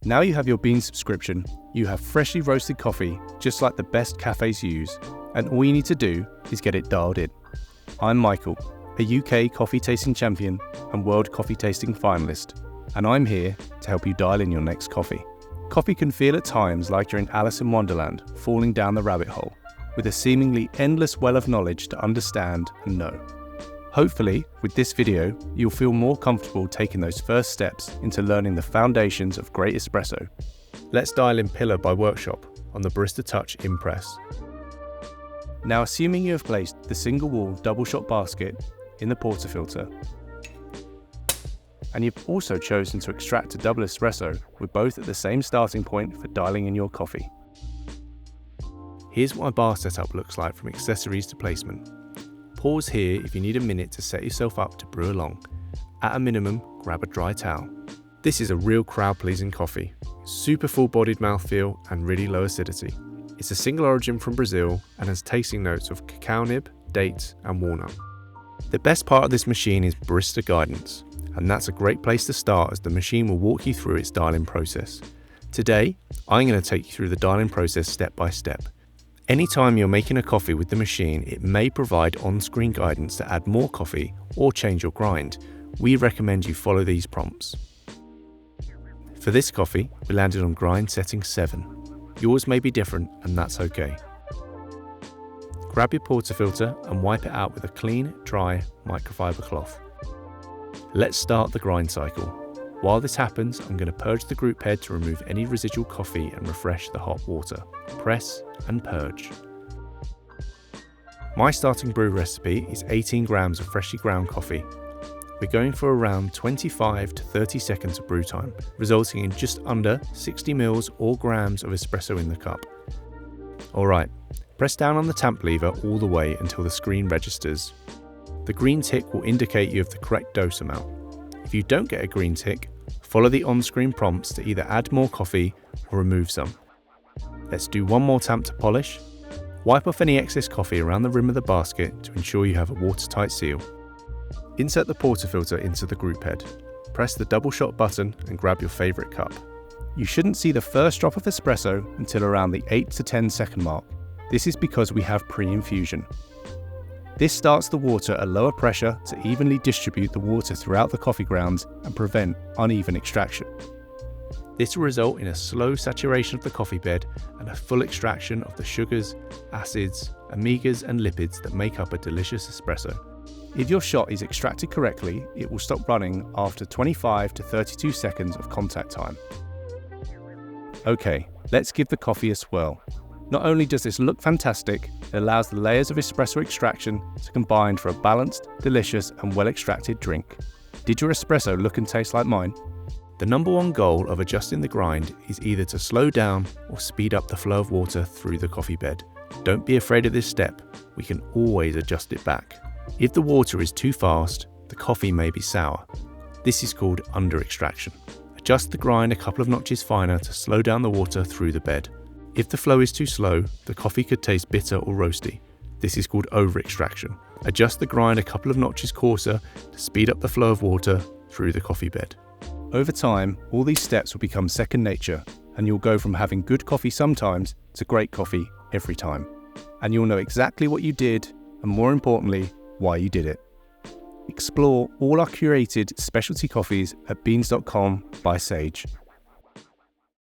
Now you have your Beanz subscription, you have freshly roasted coffee just like the best cafes use, and all you need to do is get it dialed in. I'm Michael, a UK coffee tasting champion and world coffee tasting finalist, and I'm here to help you dial in your next coffee. Coffee can feel at times like you're in Alice in Wonderland, falling down the rabbit hole, with a seemingly endless well of knowledge to understand and know. Hopefully, with this video, you'll feel more comfortable taking those first steps into learning the foundations of great espresso. Let's dial in pillar by workshop on the Barista Touch Impress. Now, assuming you have placed the single wall double shot basket in the portafilter, and you've also chosen to extract a double espresso with both at the same starting point for dialing in your coffee. Here's what my bar setup looks like from accessories to placement. Pause here if you need a minute to set yourself up to brew along. At a minimum, grab a dry towel. This is a real crowd-pleasing coffee. Super full-bodied mouthfeel and really low acidity. It's a single origin from Brazil and has tasting notes of cacao nib, dates and walnut. The best part of this machine is barista guidance, and that's a great place to start as the machine will walk you through its dial-in process. Today, I'm going to take you through the dial-in process step by step. Anytime you're making a coffee with the machine, it may provide on-screen guidance to add more coffee or change your grind. We recommend you follow these prompts. For this coffee, we landed on grind setting 7. Yours may be different, and that's okay. Grab your portafilter and wipe it out with a clean, dry microfiber cloth. Let's start the grind cycle. While this happens, I'm going to purge the group head to remove any residual coffee and refresh the hot water. Press and purge. My starting brew recipe is 18 grams of freshly ground coffee. We're going for around 25 to 30 seconds of brew time, resulting in just under 60 mils or grams of espresso in the cup. Alright, press down on the tamp lever all the way until the screen registers. The green tick will indicate you have the correct dose amount. If you don't get a green tick, follow the on-screen prompts to either add more coffee or remove some. Let's do one more tamp to polish. Wipe off any excess coffee around the rim of the basket to ensure you have a watertight seal. Insert the portafilter into the group head. Press the double shot button and grab your favourite cup. You shouldn't see the first drop of espresso until around the 8 to 10 second mark. This is because we have pre-infusion. This starts the water at lower pressure to evenly distribute the water throughout the coffee grounds and prevent uneven extraction. This will result in a slow saturation of the coffee bed and a full extraction of the sugars, acids, omegas and lipids that make up a delicious espresso. If your shot is extracted correctly, it will stop running after 25 to 32 seconds of contact time. Okay, let's give the coffee a swirl. Not only does this look fantastic, it allows the layers of espresso extraction to combine for a balanced, delicious and well-extracted drink. Did your espresso look and taste like mine? The number one goal of adjusting the grind is either to slow down or speed up the flow of water through the coffee bed. Don't be afraid of this step, we can always adjust it back. If the water is too fast, the coffee may be sour. This is called under-extraction. Adjust the grind a couple of notches finer to slow down the water through the bed. If the flow is too slow, the coffee could taste bitter or roasty. This is called over-extraction. Adjust the grind a couple of notches coarser to speed up the flow of water through the coffee bed. Over time, all these steps will become second nature, and you'll go from having good coffee sometimes to great coffee every time. And you'll know exactly what you did, and more importantly, why you did it. Explore all our curated specialty coffees at beanz.com by Sage.